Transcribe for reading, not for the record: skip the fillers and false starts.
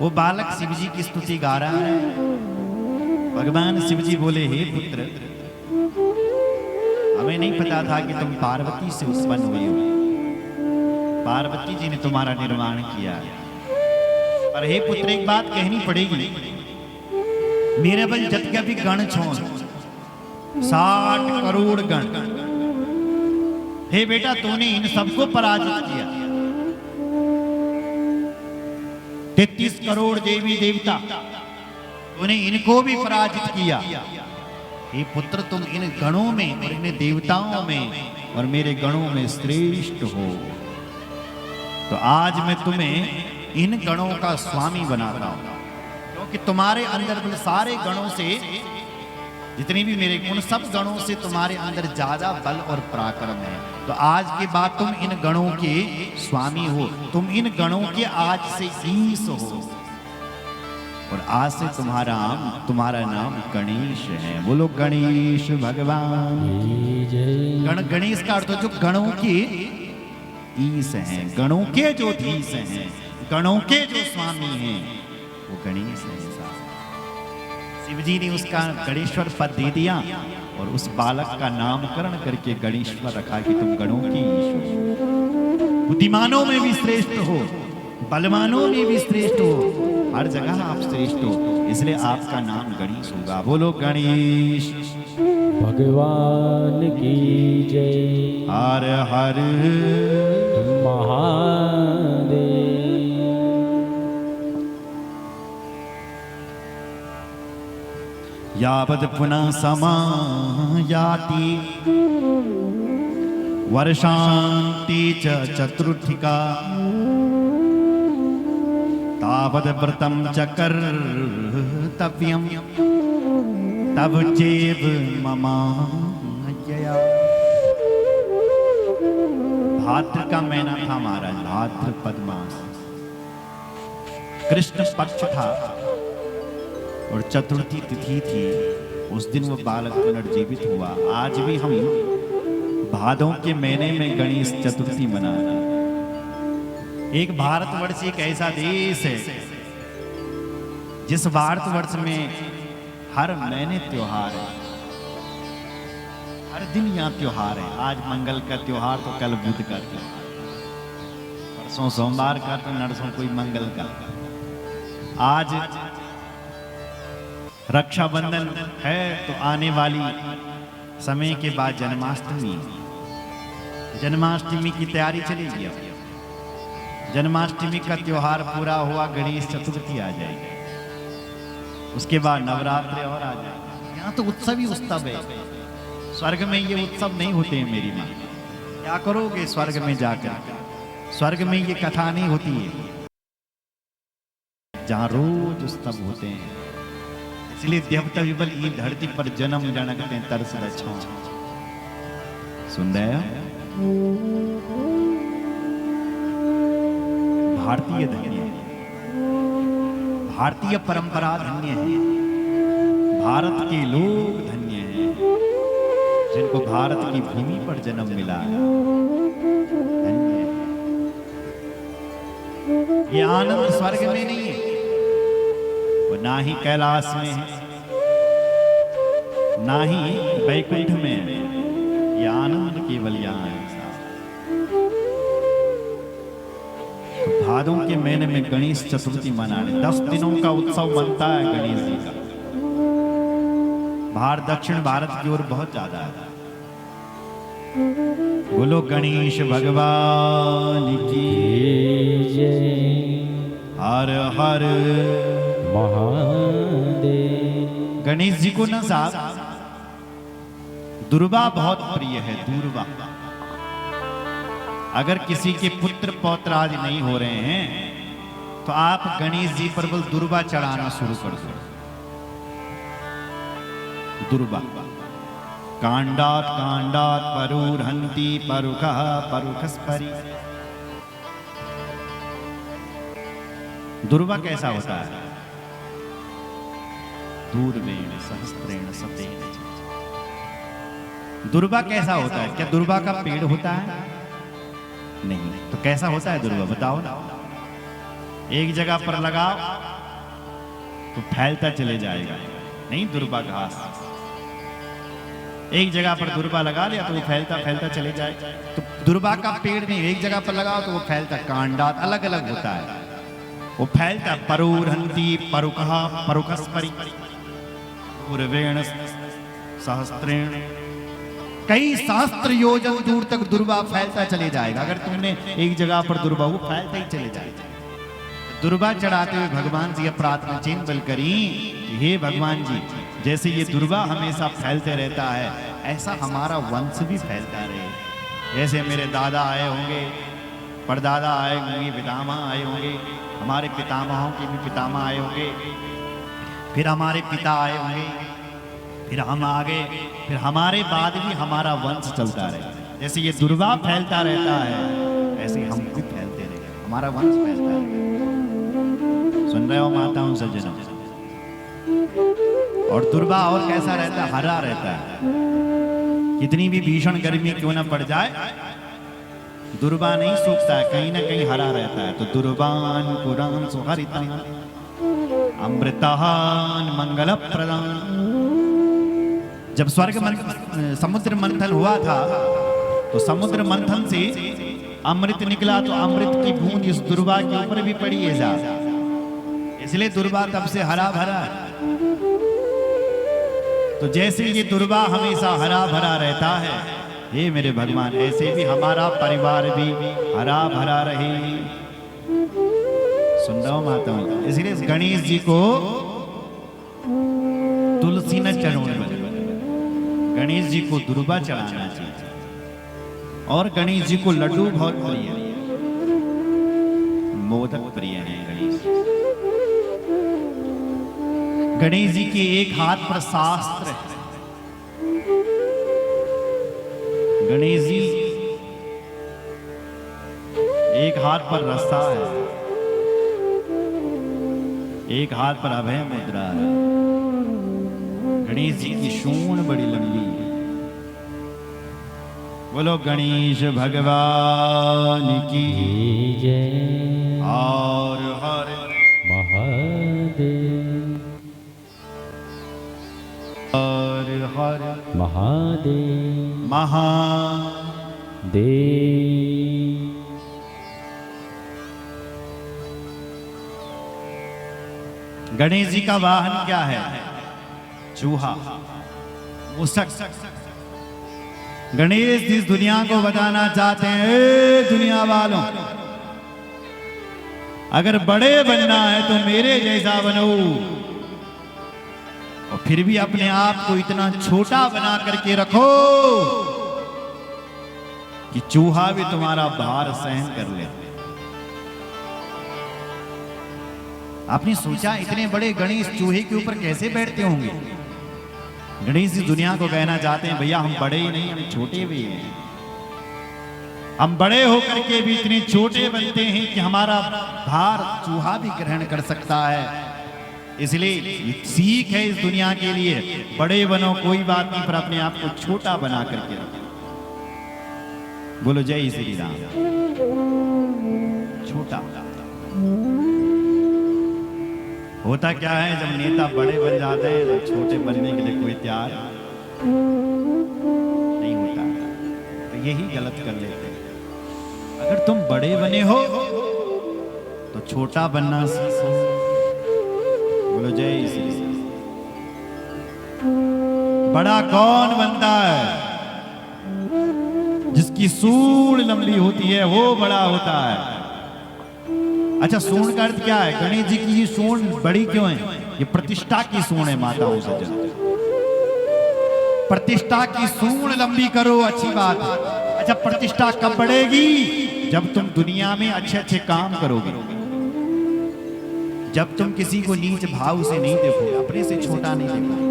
वो बालक शिव जी की स्तुति गा रहा है। भगवान शिव जी बोले, हे पुत्र, हमें नहीं पता था कि तुम पार्वती से उत्पन्न हुई हो। पार्वती जी ने तुम्हारा निर्माण किया। पर हे पुत्र, एक बात कहनी पड़ेगी, मेरे बल जत भी गण छोड़ 60 करोड़ गण। हे बेटा, तूने इन सबको पराजित किया। 33 करोड़ देवी देवता, तूने इनको भी पराजित किया। हे पुत्र, तुम इन गणों में और इन देवताओं में और मेरे गणों में श्रेष्ठ हो। तो आज मैं तुम्हें इन गणों का स्वामी बनाता हूं, क्योंकि तुम्हारे अंदर सारे गणों से, जितने भी मेरे गुण, सब गणों से तुम्हारे अंदर ज्यादा बल और पराक्रम है। तो आज के बाद तुम इन गणों के स्वामी हो। तुम इन गणों के आज से ईश हो, और आज से तुम्हारा नाम गणेश है। बोलो गणेश भगवान की जय। गणेश का अर्थ जो गणों के ईश हैं, गणों के जो धीश हैं, गणों के जो स्वामी हैं, वो गणेश है। शिव जी ने उसका गणेश्वर पद दे दिया और उस बालक का नामकरण करके गणेश्वर रखा कि तुम गणों की ईश हो। बुद्धिमानों में भी श्रेष्ठ हो, बलवानों में भी श्रेष्ठ हो, हर जगह आप श्रेष्ठ हो, इसलिए आपका नाम गणेश होगा। बोलो गणेश भगवान की जय। हर हर महादेव। यावद पुनः समायाति वर्षांति च चतुर्थिका, तावद व्रतम च कर्तव्यम तब चैव ममाज्ञया। भाद्र का महीना था महाराज, भाद्रपद मास, कृष्ण पक्ष था और चतुर्थी तिथि थी। उस दिन वो बालक पुनर्जीवित हुआ। आज भी हम भादों के महीने में गणेश चतुर्थी मनाते हैं। एक भारतवर्ष एक ऐसा देश है जिस भारतवर्ष में हर महीने त्योहार है, हर दिन यहाँ त्योहार है। आज मंगल का त्योहार तो कल बुध का त्योहार, परसों सोमवार का तो नरसों कोई मंगल का। आज रक्षाबंधन है तो आने वाली समय के बाद जन्माष्टमी, जन्माष्टमी की तैयारी चलेगी। अब जन्माष्टमी का त्योहार पूरा हुआ, गणेश चतुर्थी आ जाएगी, उसके बाद नवरात्रि और आ जाएगी। यहाँ तो उत्सव ही उत्सव है। स्वर्ग में ये उत्सव नहीं होते हैं मेरी माँ। क्या करोगे स्वर्ग में जाकर? स्वर्ग में ये कथा नहीं होती है जहाँ रोज उत्सव होते हैं। इसलिए देवता विबल ये धरती पर जन्म जनकते हैं तरस रछो। सुन रहे हो? भारतीय धन्य है, भारतीय परंपरा धन्य है, भारत के लोग धन्य हैं जिनको भारत की भूमि पर जन्म मिला है। धन्य है। ये आनंद स्वर्ग में नहीं है, वो ना ही कैलाश में है, ना ही वैकुंठ में है। ये आनंद केवल यहाँ है। तो भादों के महीने में गणेश चतुर्थी मनाने 10 दिनों का उत्सव बनता है गणेश जी का। बाहर दक्षिण भारत की ओर बहुत ज्यादा है। बोलो गणेश भगवान की जय। हर हर महादेव। गणेश जी को ना साहब दुर्वा बहुत प्रिय है। दुर्वा, अगर किसी के पुत्र पौत्र आज नहीं हो रहे हैं तो आप गणेश जी पर बल दुर्वा चढ़ाना शुरू कर दो। दुर्वा कांडात कांडात परुर्हन्ति परुखः परुखस्परि। दुर्वा कैसा होता है? दूर्वेण सहस्त्रेण सतेन। दुर्वा कैसा होता है? क्या दुर्वा का पेड़ होता है? नहीं। तो कैसा होता है दुर्वा, बताओ ना। एक जगह पर लगाओ तो फैलता चले जाएगा, नहीं दुर्बा घास। एक जगह पर दुर्बा लगा लिया तो वो फैलता फैलता चले जाएगा। तो दुर्बा का पेड़ नहीं, एक जगह पर लगाओ तो वो फैलता, कांडात अलग अलग होता है, वो फैलता। परुरहंती परुकहा परुकस्परि पूर्वेण सहस्त्रेण, कई सहस्त्र योजन दूर तक दुर्बा फैलता चले जाएगा। अगर तुमने एक जगह पर दुर्बा, वो फैलता ही चले जाएगा। दुर्बा चढ़ाते हुए भगवान से यह प्रार्थना चिन्ह बल करी, हे भगवान जी, जैसे ये दुर्बा हमेशा फैलते रहता है, ऐसा हमारा वंश भी फैलता रहे। जैसे मेरे दादा आए होंगे, परदादा आए होंगे, पितामह आए होंगे, हमारे पितामहों के भी पितामह आए होंगे, फिर हमारे पिता आए होंगे, फिर हम आगे, फिर हमारे बाद भी हमारा वंश चलता रहे। जैसे ये दुर्बा फैलता रहता है, ऐसे हम भी फैलते रहे, हमारा वंश फैलता रहे। सुन रहे हो माताओं सज्जनों? और दुर्बा और कैसा रहता है? हरा रहता है। कितनी भी भीषण गर्मी क्यों न पड़ जाए, दुर्बा नहीं सूखता है, कहीं ना कहीं हरा रहता है। तो दुर्बान पुराण सुहरितान अमृतान मंगल प्रदान। जब समुद्र मंथन हुआ था तो समुद्र मंथन से अमृत निकला, तो अमृत की बूंद इस दुर्बा के ऊपर भी पड़ी है जा, इसलिए दुर्बा तब से हरा भरा है। तो जैसे ये दुर्बा हमेशा हरा भरा रहता है, हे मेरे भगवान, ऐसे भी हमारा परिवार भी हरा भरा रहे। सुन रहा हूं माताओं? इसलिए गणेश जी को तुलसी न चढ़ाने, गणेश जी को दुर्बा चढ़ाना चाहिए। और गणेश जी को लड्डू बहुत प्रिय है, मोदक प्रिय है गणेश जी। गणेश जी के एक हाथ पर शास्त्र है। गणेश जी एक हाथ पर रस्सा है, एक हाथ पर अभय मुद्रा है। गणेश जी की सूंड बड़ी लंबी है। बोलो गणेश भगवान की जय। और हर महादेव हर हर महादेव महादेव। गणेश जी का वाहन क्या है? चूहा, मूषक। गणेश इस दुनिया को बताना चाहते हैं, ए दुनिया वालों, अगर बड़े बनना है तो मेरे जैसा बनो, और फिर भी अपने आप को इतना छोटा बना करके रखो कि चूहा भी तुम्हारा भार सहन कर ले। आपने सोचा इतने बड़े गणेश चूहे के ऊपर कैसे बैठते होंगे? गणेश जी दुनिया को कहना चाहते हैं, भैया हम बड़े ही नहीं, हम छोटे भी हैं। हम बड़े होकर के भी इतने छोटे बनते हैं कि हमारा भार चूहा भी ग्रहण कर सकता है। इसलिए सीख है इस दुनिया के लिए, बड़े बनो कोई बात नहीं, पर अपने आप को छोटा बना करके रखो। बोलो जय श्री राम। छोटा होता क्या है, जब नेता बड़े बन जाते हैं तो छोटे बनने के लिए कोई तैयार नहीं होता, तो यही गलत कर लेते हैं। अगर तुम बड़े बने हो तो छोटा बनना सीखो। बोलो जय श्री राम। बड़ा कौन बनता है? जिसकी सूंड लंबी होती है वो बड़ा होता है। अच्छा, सूंड का अर्थ क्या है? गणेश जी की ये सूंड बड़ी क्यों है? ये प्रतिष्ठा की सूंड है माताओं से। प्रतिष्ठा की सूंड लंबी करो, अच्छी बात है। अच्छा, प्रतिष्ठा कब बढ़ेगी? जब तुम दुनिया में अच्छे अच्छे काम करोगे, जब तुम किसी को नीच भाव से नहीं देखोगे, अपने से छोटा नहीं देखोगे।